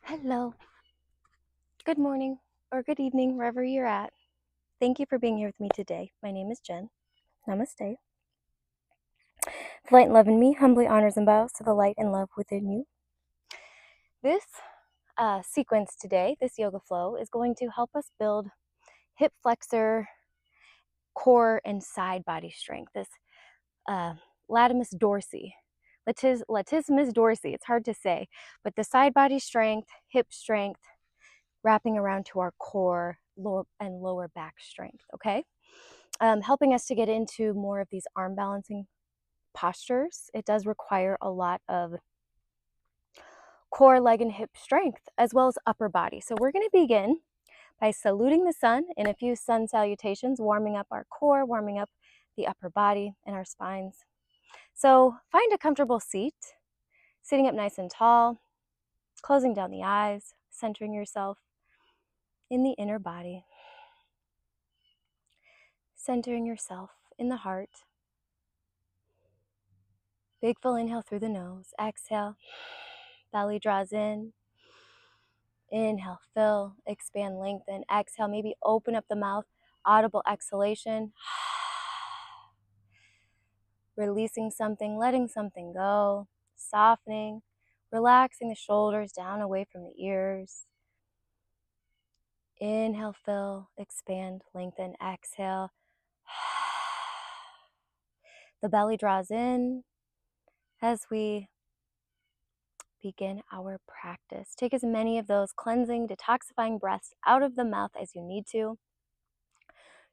Hello. Good morning or good evening, wherever you're at. Thank you for being here with me today. My name is Jen. Namaste. The light and love in me humbly honors and bows to the light and love within you. This sequence today, this yoga flow, is going to help us build hip flexor, core, and side body strength. This latissimus dorsi. Latissimus dorsi, it's hard to say, but the side body strength, hip strength, wrapping around to our core and lower back strength, okay? Helping us to get into more of these arm balancing postures. It does require a lot of core, leg, and hip strength, as well as upper body. So we're going to begin by saluting the sun in a few sun salutations, warming up our core, warming up the upper body and our spines. So find a comfortable seat, sitting up nice and tall, closing down the eyes, centering yourself in the inner body, centering yourself in the heart. Big full inhale through the nose. Exhale. Belly draws in. Inhale, fill, expand, lengthen. Exhale, maybe open up the mouth. Audible exhalation. Releasing something, letting something go. Softening, relaxing the shoulders down away from the ears. Inhale, fill, expand, lengthen. Exhale. The belly draws in as we begin our practice. Take as many of those cleansing, detoxifying breaths out of the mouth as you need to.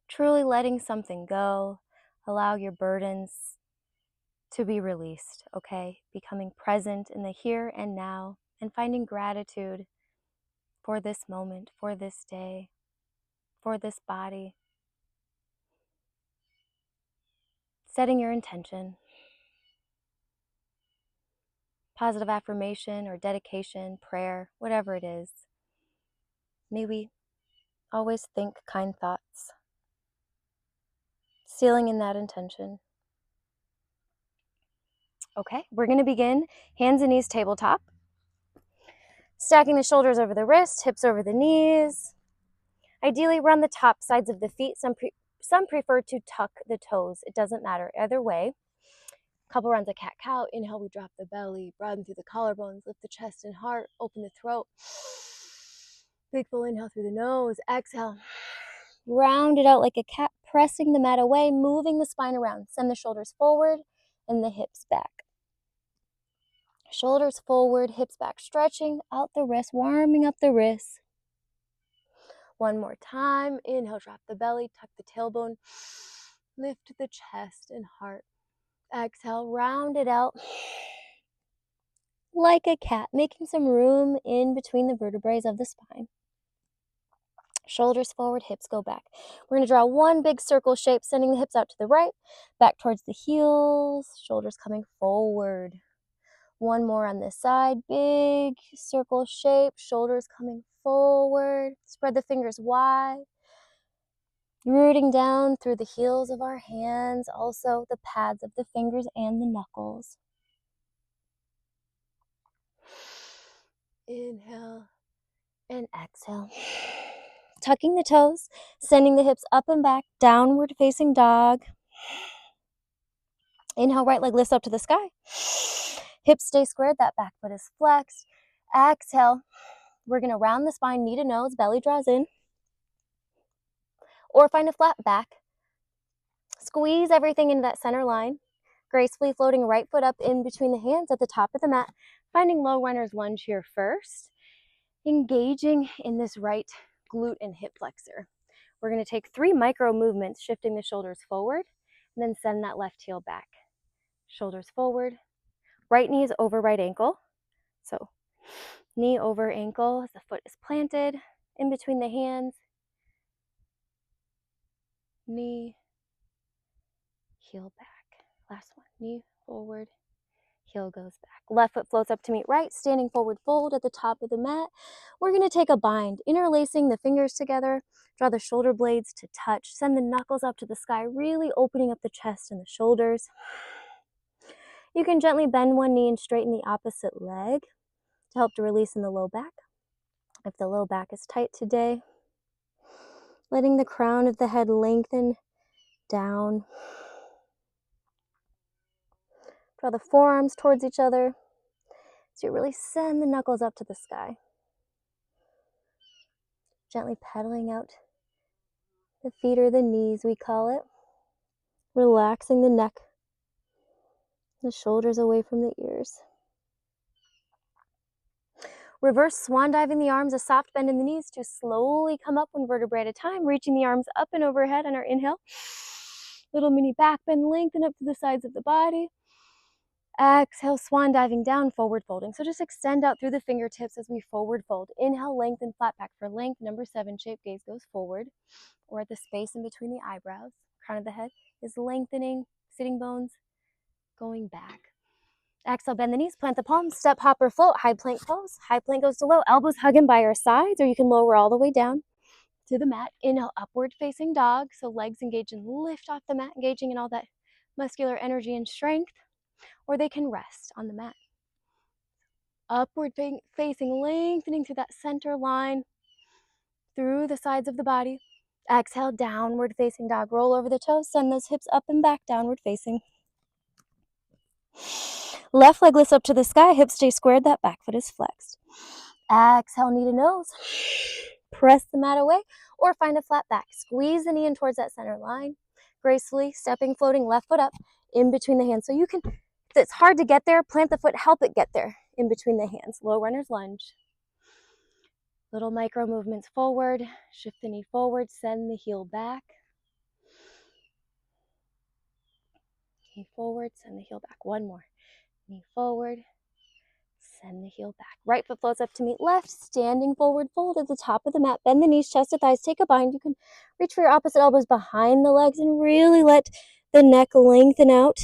Truly letting something go. Allow your burdens to be released, okay? Becoming present in the here and now and finding gratitude for this moment, for this day, for this body. Setting your intention. Positive affirmation or dedication, prayer, whatever it is. May we always think kind thoughts. Sealing in that intention. Okay, we're going to begin hands and knees tabletop. Stacking the shoulders over the wrists, hips over the knees. Ideally, we're on the top sides of the feet. Some prefer to tuck the toes. It doesn't matter. Either way. Couple rounds of cat-cow. Inhale, we drop the belly, broaden through the collarbones, lift the chest and heart, open the throat. Big full inhale through the nose. Exhale. Round it out like a cat, pressing the mat away, moving the spine around. Send the shoulders forward and the hips back. Shoulders forward, hips back, stretching out the wrists, warming up the wrists. One more time. Inhale, drop the belly, tuck the tailbone, lift the chest and heart. Exhale, round it out like a cat, making some room in between the vertebrae of the spine. Shoulders forward, hips go back. We're going to draw one big circle shape, sending the hips out to the right, back towards the heels, shoulders coming forward. One more on this side, big circle shape, shoulders coming forward. Spread the fingers wide, rooting down through the heels of our hands, also the pads of the fingers and the knuckles. Inhale and exhale. Tucking the toes, sending the hips up and back, downward facing dog. Inhale, right leg lifts up to the sky. Hips stay squared, that back foot is flexed. Exhale, we're going to round the spine, knee to nose, belly draws in. Or find a flat back. Squeeze everything into that center line. Gracefully floating right foot up in between the hands at the top of the mat. Finding low runner's lunge here first. Engaging in this right glute and hip flexor. We're going to take 3 micro movements, shifting the shoulders forward, and then send that left heel back. Shoulders forward. Right knee is over right ankle. So knee over ankle as the foot is planted in between the hands. Knee, heel back. Last one. Knee forward, heel goes back. Left foot floats up to meet right, standing forward fold at the top of the mat. We're going to take a bind, interlacing the fingers together. Draw the shoulder blades to touch. Send the knuckles up to the sky, really opening up the chest and the shoulders. You can gently bend one knee and straighten the opposite leg to help to release in the low back. If the low back is tight today, letting the crown of the head lengthen down. Draw the forearms towards each other. So you really send the knuckles up to the sky. Gently pedaling out the feet or the knees, we call it. Relaxing the neck, the shoulders away from the ears. Reverse swan diving the arms, a soft bend in the knees to slowly come up one vertebrae at a time, reaching the arms up and overhead on our inhale. Little mini back bend, lengthen up to the sides of the body. Exhale, swan diving down, forward folding. So just extend out through the fingertips as we forward fold. Inhale, lengthen, flat back for length. Number 7 shape, gaze goes forward. Or at the space in between the eyebrows. Crown of the head is lengthening, sitting bones going back. Exhale, bend the knees, plant the palms, step, hop, or float, high plank pose. High plank goes to low, elbows hugging by your sides, or you can lower all the way down to the mat. Inhale, upward facing dog, so legs engage and lift off the mat, engaging in all that muscular energy and strength, or they can rest on the mat. Upward facing, lengthening through that center line, through the sides of the body. Exhale, downward facing dog, roll over the toes, send those hips up and back, downward facing. Left leg lifts up to the sky, hips stay squared, that back foot is flexed. Exhale, knee to nose. Press the mat away or find a flat back. Squeeze the knee in towards that center line. Gracefully stepping, floating, left foot up in between the hands. So you can, if it's hard to get there, plant the foot, help it get there in between the hands. Low runner's lunge. Little micro movements forward. Shift the knee forward, send the heel back. Knee forward, send the heel back. One more. Knee forward, send the heel back. Right foot floats up to meet left, standing forward fold at the top of the mat. Bend the knees, chest to thighs, take a bind. You can reach for your opposite elbows behind the legs and really let the neck lengthen out.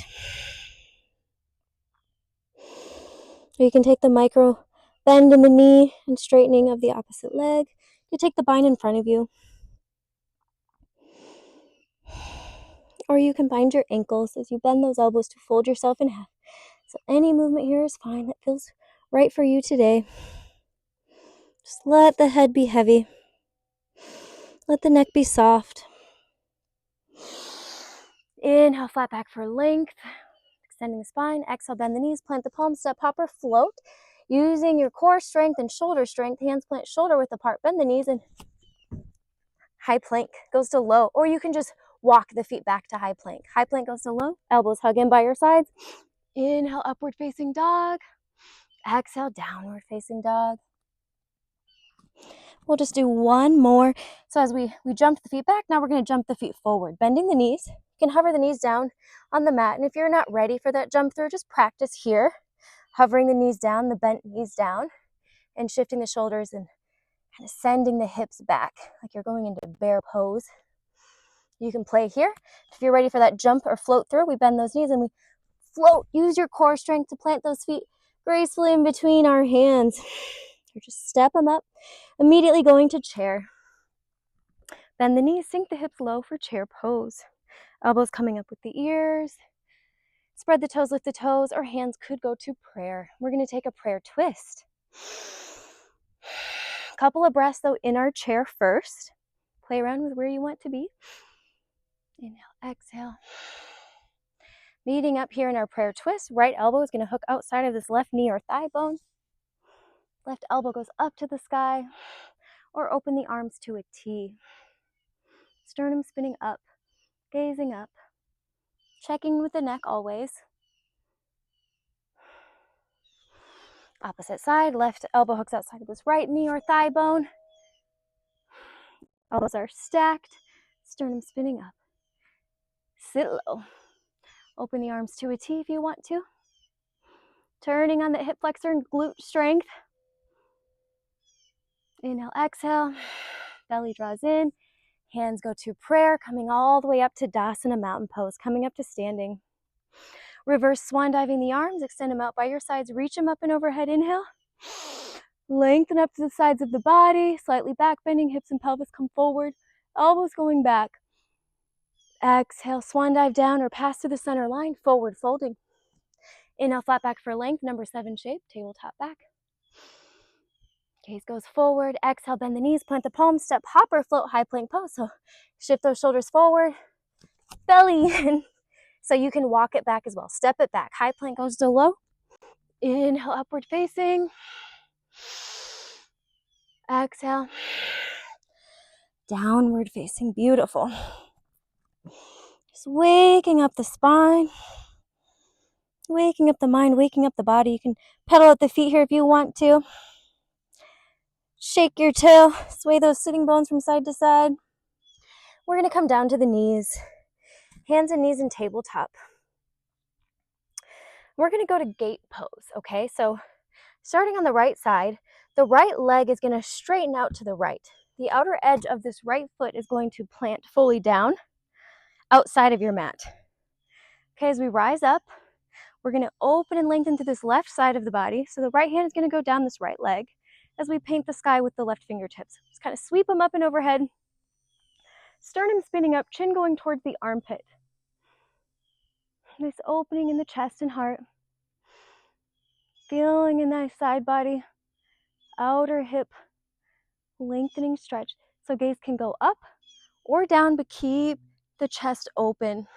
Or you can take the micro bend in the knee and straightening of the opposite leg. You take the bind in front of you. Or you can bind your ankles as you bend those elbows to fold yourself in half. So any movement here is fine that feels right for you today. Just let the head be heavy. Let the neck be soft. Inhale, flat back for length. Extending the spine. Exhale, bend the knees, plant the palms, step, hopper, float. Using your core strength and shoulder strength, hands plant shoulder width apart, bend the knees, and high plank goes to low. Or you can just walk the feet back to high plank. High plank goes to low, elbows hug in by your sides. Inhale, upward facing dog. Exhale, downward facing dog. We'll just do one more. So as we jumped the feet back, now we're going to jump the feet forward, bending the knees. You can hover the knees down on the mat. And if you're not ready for that jump through, just practice here, hovering the knees down, the bent knees down, and shifting the shoulders and kind of sending the hips back like you're going into bear pose. You can play here. If you're ready for that jump or float through, we bend those knees and we float. Use your core strength to plant those feet gracefully in between our hands. Or just step them up. Immediately going to chair. Bend the knees, sink the hips low for chair pose. Elbows coming up with the ears. Spread the toes, lift the toes, or hands could go to prayer. We're going to take a prayer twist. Couple of breaths though in our chair first. Play around with where you want to be. Inhale, exhale. Meeting up here in our prayer twist. Right elbow is going to hook outside of this left knee or thigh bone. Left elbow goes up to the sky, or open the arms to a T. Sternum spinning up, gazing up, checking with the neck always. Opposite side, left elbow hooks outside of this right knee or thigh bone. Elbows are stacked, sternum spinning up. Sit low. Open the arms to a T if you want to. Turning on the hip flexor and glute strength. Inhale, exhale. Belly draws in. Hands go to prayer, coming all the way up to Dasana, mountain pose, coming up to standing. Reverse swan diving the arms, extend them out by your sides, reach them up and overhead, inhale. Lengthen up to the sides of the body, slightly back bending, hips and pelvis come forward, elbows going back. Exhale, swan dive down or pass to the center line, forward folding. Inhale, flat back for length, number 7 shape, tabletop back. Gaze goes forward. Exhale, bend the knees, plant the palms, step, hop or float, high plank pose. So shift those shoulders forward, belly in. So you can walk it back as well. Step it back. High plank goes to low. Inhale, upward facing. Exhale, downward facing. Beautiful. Just waking up the spine, waking up the mind, waking up the body. You can pedal out the feet here if you want to. Shake your tail, sway those sitting bones from side to side. We're going to come down to the knees, hands and knees in tabletop. We're going to go to gate pose, okay? So starting on the right side, the right leg is going to straighten out to the right. The outer edge of this right foot is going to plant fully down outside of your mat. Okay, as we rise up, we're going to open and lengthen to this left side of the body. So the right hand is going to go down this right leg as we paint the sky with the left fingertips. Just kind of sweep them up and overhead. Sternum spinning up, chin going towards the armpit. Nice opening in the chest and heart. Feeling a nice side body, outer hip, lengthening stretch. So gaze can go up or down, but keep the chest open.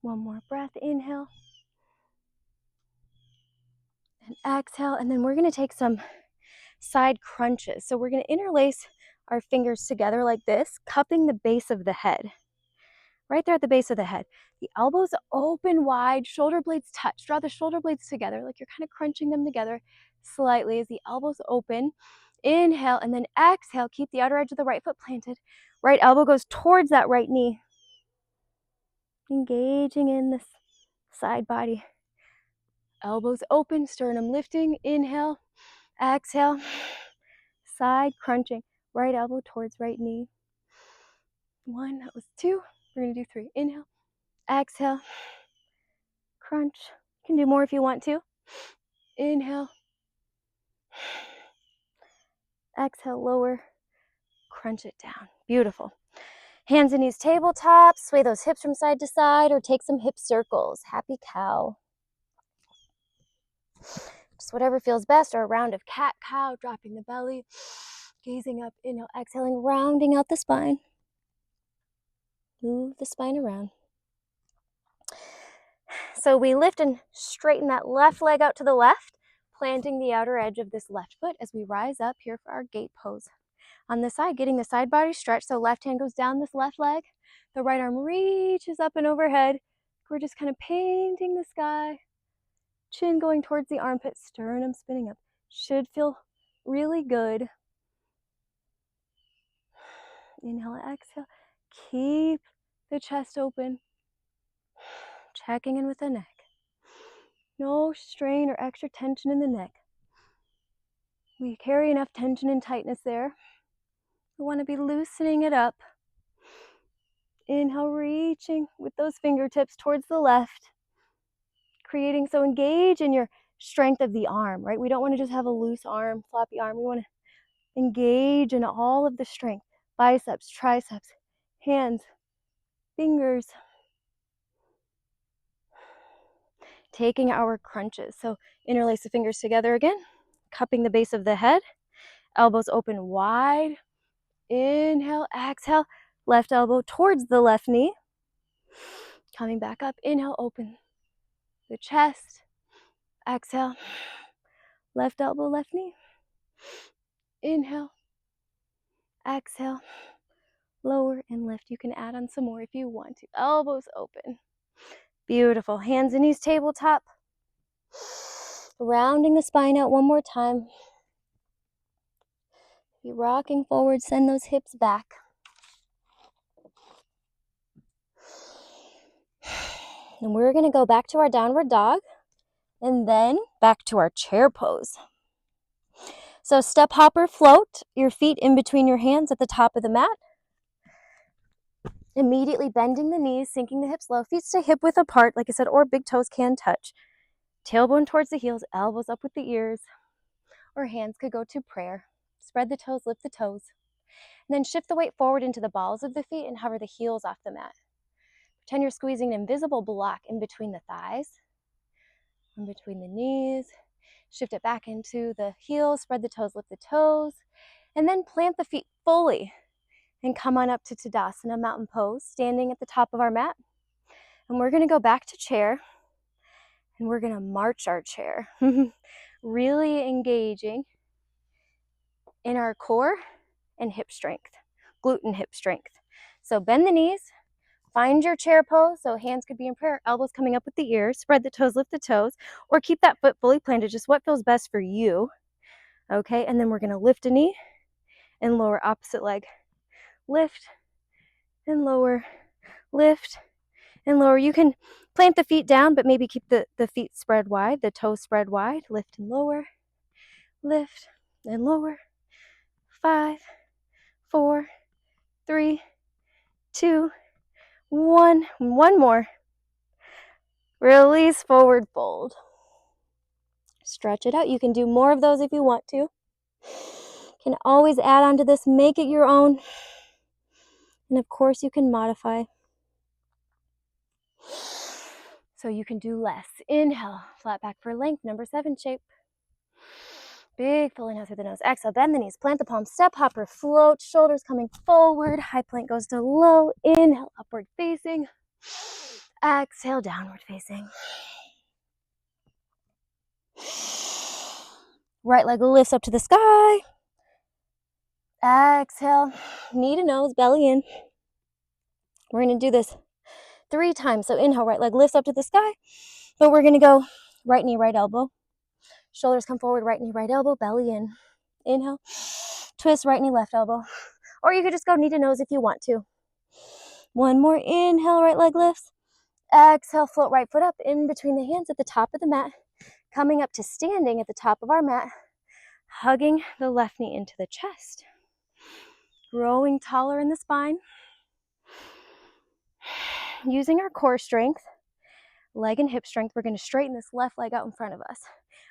One more breath, inhale. And exhale, and then we're gonna take some side crunches. So we're gonna interlace our fingers together like this, cupping the base of the head. Right there at the base of the head. The elbows open wide, shoulder blades touch. Draw the shoulder blades together like you're kind of crunching them together slightly as the elbows open. Inhale and then exhale. Keep the outer edge of the right foot planted. Right elbow goes towards that right knee. Engaging in this side body. Elbows open, sternum lifting. Inhale, exhale. Side crunching. Right elbow towards right knee. 1, that was 2. We're going to do 3. Inhale, exhale. Crunch. You can do more if you want to. Inhale. Exhale, lower. Crunch it down. Beautiful. Hands and knees tabletop. Sway those hips from side to side or take some hip circles. Happy cow. Just whatever feels best, or a round of cat cow, dropping the belly, gazing up, inhale, exhaling, rounding out the spine. Move the spine around. So we lift and straighten that left leg out to the left, planting the outer edge of this left foot as we rise up here for our gate pose. On the side, getting the side body stretch, so left hand goes down this left leg, the right arm reaches up and overhead. We're just kind of painting the sky, chin going towards the armpit, sternum spinning up. Should feel really good. Inhale, exhale. Keep the chest open. Checking in with the neck. No strain or extra tension in the neck. We carry enough tension and tightness there. We want to be loosening it up. Inhale, reaching with those fingertips towards the left. Creating, so engage in your strength of the arm, right? We don't want to just have a loose arm, floppy arm. We want to engage in all of the strength. Biceps, triceps, hands, fingers. Taking our crunches. So interlace the fingers together again, cupping the base of the head, elbows open wide. Inhale, exhale, left elbow towards the left knee. Coming back up, inhale, open the chest. Exhale, left elbow, left knee. Inhale, exhale, lower and lift. You can add on some more if you want to. Elbows open. Beautiful. Hands and knees tabletop. Rounding the spine out one more time. Be rocking forward, send those hips back. And we're going to go back to our downward dog and then back to our chair pose. So step, hop, or float, your feet in between your hands at the top of the mat. Immediately bending the knees, sinking the hips low, feet stay hip width apart, like I said, or big toes can touch. Tailbone towards the heels, elbows up with the ears, or hands could go to prayer. Spread the toes, lift the toes. And then shift the weight forward into the balls of the feet and hover the heels off the mat. Pretend you're squeezing an invisible block in between the thighs, in between the knees. Shift it back into the heels, spread the toes, lift the toes, and then plant the feet fully and come on up to Tadasana, mountain pose, standing at the top of our mat. And we're gonna go back to chair and we're gonna march our chair, really engaging in our core and hip strength, glute and hip strength. So bend the knees, find your chair pose. So hands could be in prayer, elbows coming up with the ears, spread the toes, lift the toes, or keep that foot fully planted, just what feels best for you. Okay, and then we're gonna lift a knee and lower opposite leg. Lift and lower, lift and lower. You can plant the feet down, but maybe keep the feet spread wide, the toes spread wide. Lift and lower, lift and lower. 5, 4, 3, 2, 1. One more. Release, forward fold. Stretch it out. You can do more of those if you want to. Can always add on to this, make it your own. And of course, you can modify. So you can do less. Inhale, flat back for length, number 7 shape. Big full inhale through the nose. Exhale, bend the knees, plant the palms, step hopper, float, shoulders coming forward. High plank goes to low. Inhale, upward facing. Exhale, downward facing. Right leg lifts up to the sky. Exhale, knee to nose, belly in. We're going to do this 3 times. So inhale, right leg lifts up to the sky. But we're going to go right knee, right elbow. Shoulders come forward, right knee, right elbow, belly in. Inhale, twist, right knee, left elbow. Or you could just go knee to nose if you want to. One more inhale, right leg lifts. Exhale, float right foot up in between the hands at the top of the mat. Coming up to standing at the top of our mat. Hugging the left knee into the chest. Growing taller in the spine. Using our core strength, leg and hip strength, we're going to straighten this left leg out in front of us.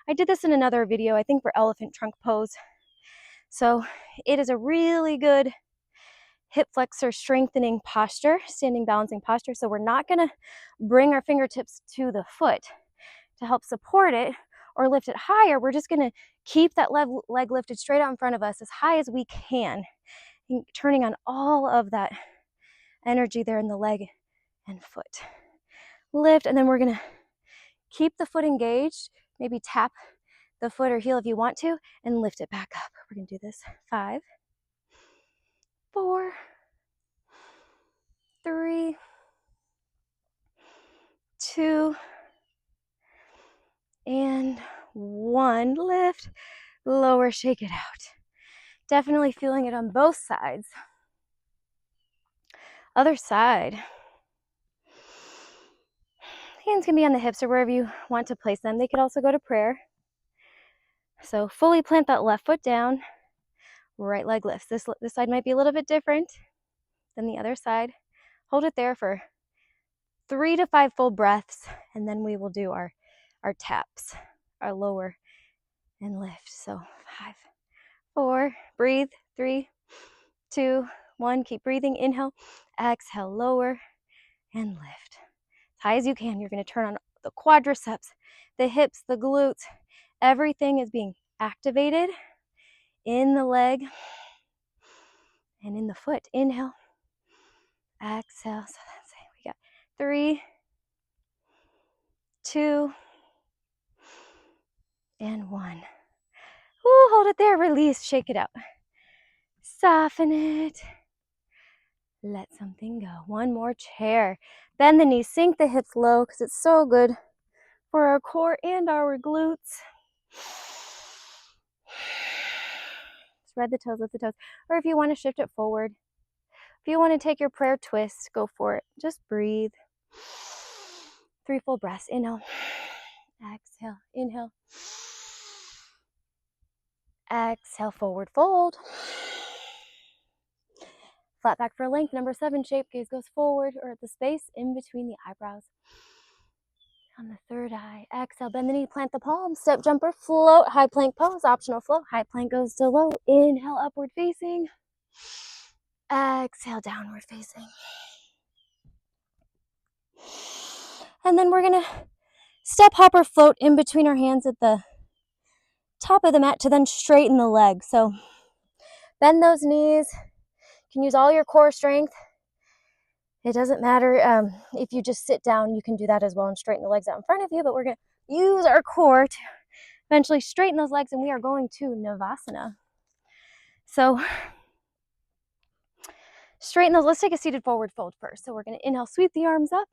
I did this in another video, I think for elephant trunk pose. So it is a really good hip flexor strengthening posture, standing balancing posture. So we're not going to bring our fingertips to the foot to help support it or lift it higher. We're just going to keep that leg lifted straight out in front of us as high as we can, turning on all of that energy there in the leg and foot. Lift, and then we're going to keep the foot engaged, maybe tap the foot or heel if you want to, and lift it back up. We're going to do this. 5, 4, 3, 2, and 1. Lift, lower, shake it out. Definitely feeling it on both sides. Other side. Hands can be on the hips or wherever you want to place them. They could also go to prayer. So fully plant that left foot down. Right leg lifts. This side might be a little bit different than the other side. Hold it there for 3 to 5 full breaths, and then we will do our taps, our lower and lift. So 5, 4, breathe, 3, 2, 1. Keep breathing. Inhale, exhale, lower and lift. As high as you can. You're going to turn on the quadriceps, the hips, the glutes. Everything is being activated in the leg and in the foot. Inhale, exhale. So that's it. We got 3, 2, and 1. Ooh, hold it there. Release. Shake it out. Soften it. Let something go. One more chair. Bend the knees. Sink the hips low because it's so good for our core and our glutes. Spread the toes, lift the toes. Or if you want to shift it forward. If you want to take your prayer twist, go for it. Just breathe. 3 full breaths. Inhale. Exhale. Inhale. Exhale. Forward fold. Flat back for length. Number 7 shape. Gaze goes forward or at the space in between the eyebrows. On the third eye. Exhale. Bend the knee. Plant the palm. Step jumper. Float. High plank pose. Optional float. High plank goes to low. Inhale. Upward facing. Exhale. Downward facing. And then we're going to step hopper float in between our hands at the top of the mat to then straighten the legs. So bend those knees. You can use all your core strength. It doesn't matter if you just sit down, you can do that as well and straighten the legs out in front of you, but we're going to use our core to eventually straighten those legs, and we are going to Navasana. So straighten those. Let's take a seated forward fold first. So we're going to inhale, sweep the arms up.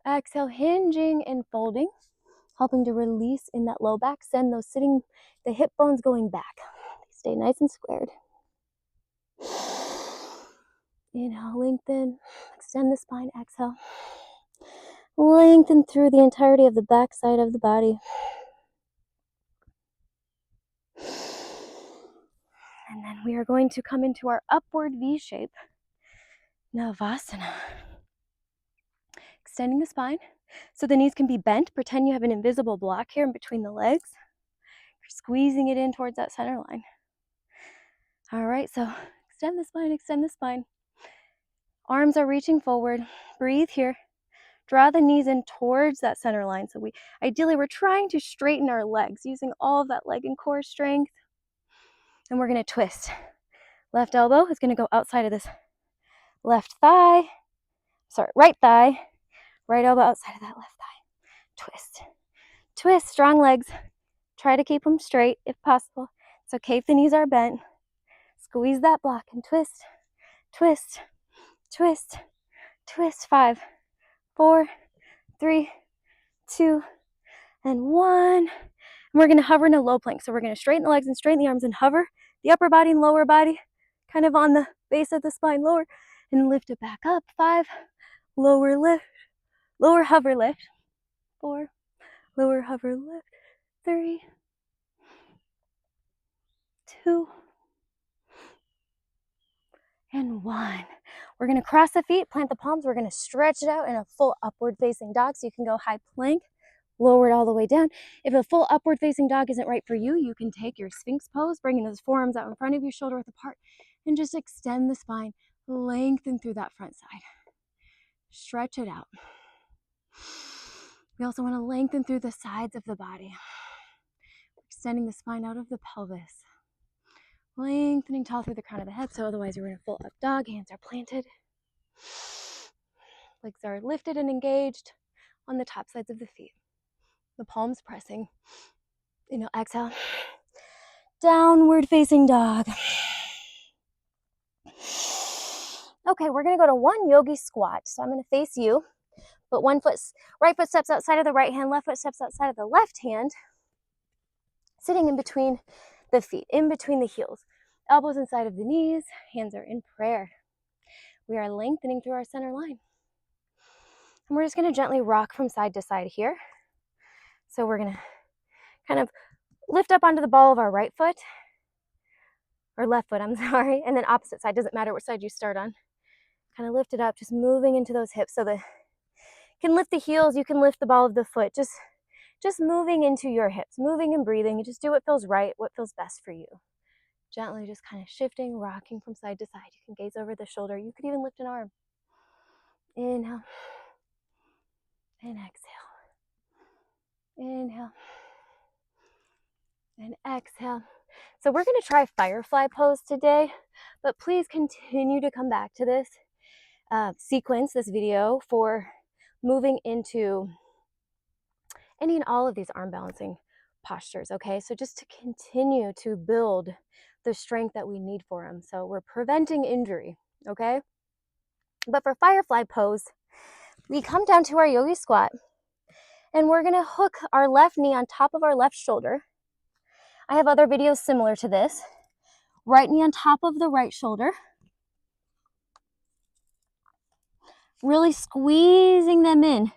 Exhale, hinging and folding, helping to release in that low back. Send those the hip bones going back. Stay nice and squared. Inhale, lengthen, extend the spine. Exhale, lengthen through the entirety of the back side of the body. And then we are going to come into our upward V shape, Navasana. Extending the spine so the knees can be bent. Pretend you have an invisible block here in between the legs. You're squeezing it in towards that center line. All right, so extend the spine, extend the spine. Arms are reaching forward. Breathe here. Draw the knees in towards that center line. So ideally we're trying to straighten our legs using all of that leg and core strength. And we're going to twist. Left elbow is going to go outside of this right thigh. Right elbow outside of that left thigh. Twist. Twist, strong legs. Try to keep them straight if possible. It's okay if the knees are bent. Squeeze that block and twist, twist, twist, twist. 5, 4, 3, 2, and 1. And we're going to hover in a low plank. So we're going to straighten the legs and straighten the arms and hover the upper body and lower body kind of on the base of the spine, lower, and lift it back up. 5, lower lift, lower hover lift. 4, lower hover lift. 3, 2, and 1. We're going to cross the feet, plant the palms. We're going to stretch it out in a full upward facing dog. So you can go high plank, lower it all the way down. If a full upward facing dog isn't right for you, you can take your Sphinx pose, bringing those forearms out in front of you, shoulder width apart, and just extend the spine, lengthen through that front side. Stretch it out. We also want to lengthen through the sides of the body, extending the spine out of the pelvis. Lengthening tall through the crown of the head, so otherwise you're in a full up dog. Hands are planted. Legs are lifted and engaged on the top sides of the feet. The palms pressing. Inhale, exhale. Downward facing dog. Okay, we're going to go to one yogi squat. So I'm going to face you, but right foot steps outside of the right hand, left foot steps outside of the left hand, sitting in between the feet, in between the heels. Elbows inside of the knees, hands are in prayer. We are lengthening through our center line. And we're just going to gently rock from side to side here. So we're going to kind of lift up onto the ball of our right foot, or left foot, I'm sorry, and then opposite side, doesn't matter which side you start on. Kind of lift it up, just moving into those hips. So you can lift the heels, you can lift the ball of the foot, just moving into your hips, moving and breathing. You just do what feels right, what feels best for you. Gently just kind of shifting, rocking from side to side. You can gaze over the shoulder. You could even lift an arm. Inhale and exhale. Inhale and exhale. So we're going to try Firefly pose today, but please continue to come back to this sequence, this video, for moving into any and all of these arm balancing postures, okay? So just to continue to build the strength that we need for them. So we're preventing injury, okay? But for Firefly pose, we come down to our yogi squat, and we're gonna hook our left knee on top of our left shoulder. I have other videos similar to this. Right knee on top of the right shoulder. Really squeezing them in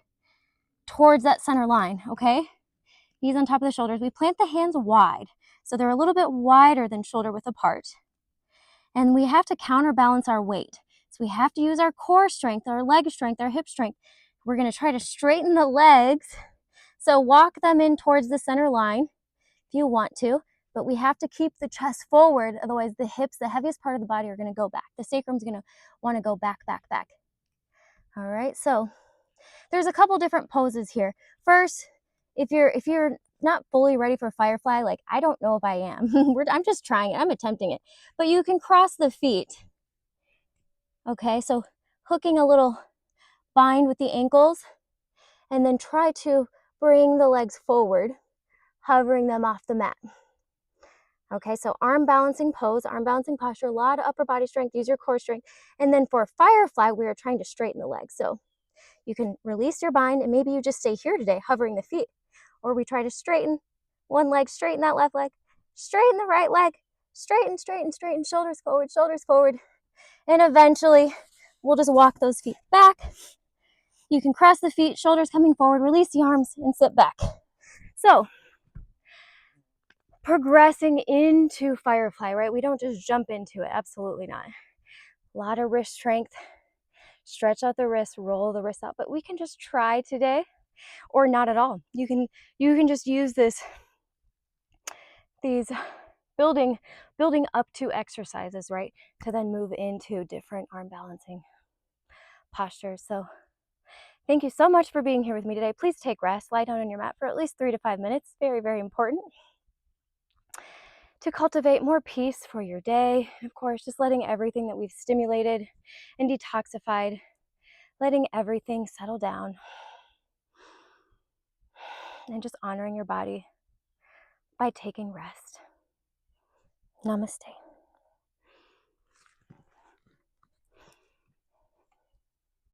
towards that center line, okay? Knees on top of the shoulders. We plant the hands wide, so they're a little bit wider than shoulder width apart. And we have to counterbalance our weight. So we have to use our core strength, our leg strength, our hip strength. We're going to try to straighten the legs. So walk them in towards the center line if you want to, but we have to keep the chest forward. Otherwise the hips, the heaviest part of the body, are going to go back. The sacrum's going to want to go back, back, back. All right, so there's a couple different poses here. First, if you're not fully ready for Firefly, like I don't know if I am. I'm just trying it. I'm attempting it. But you can cross the feet. Okay, so hooking a little bind with the ankles, and then try to bring the legs forward, hovering them off the mat. Okay, so arm balancing pose, arm balancing posture, a lot of upper body strength, use your core strength. And then for Firefly, we are trying to straighten the legs. So you can release your bind, and maybe you just stay here today, hovering the feet. Or we try to straighten one leg, straighten that left leg, straighten the right leg, straighten, straighten, straighten, shoulders forward. And eventually, we'll just walk those feet back. You can cross the feet, shoulders coming forward, release the arms, and sit back. So, progressing into Firefly, right? We don't just jump into it, absolutely not. A lot of wrist strength, stretch out the wrist, roll the wrist out, but we can just try today, or not at all. You can just use these building up to exercises, right, to then move into different arm balancing postures. So thank you so much for being here with me today. Please take rest, lie down on your mat for at least 3 to 5 minutes. Very, very important to cultivate more peace for your day. Of course, just letting everything that we've stimulated and detoxified, letting everything settle down, and just honoring your body by taking rest. Namaste.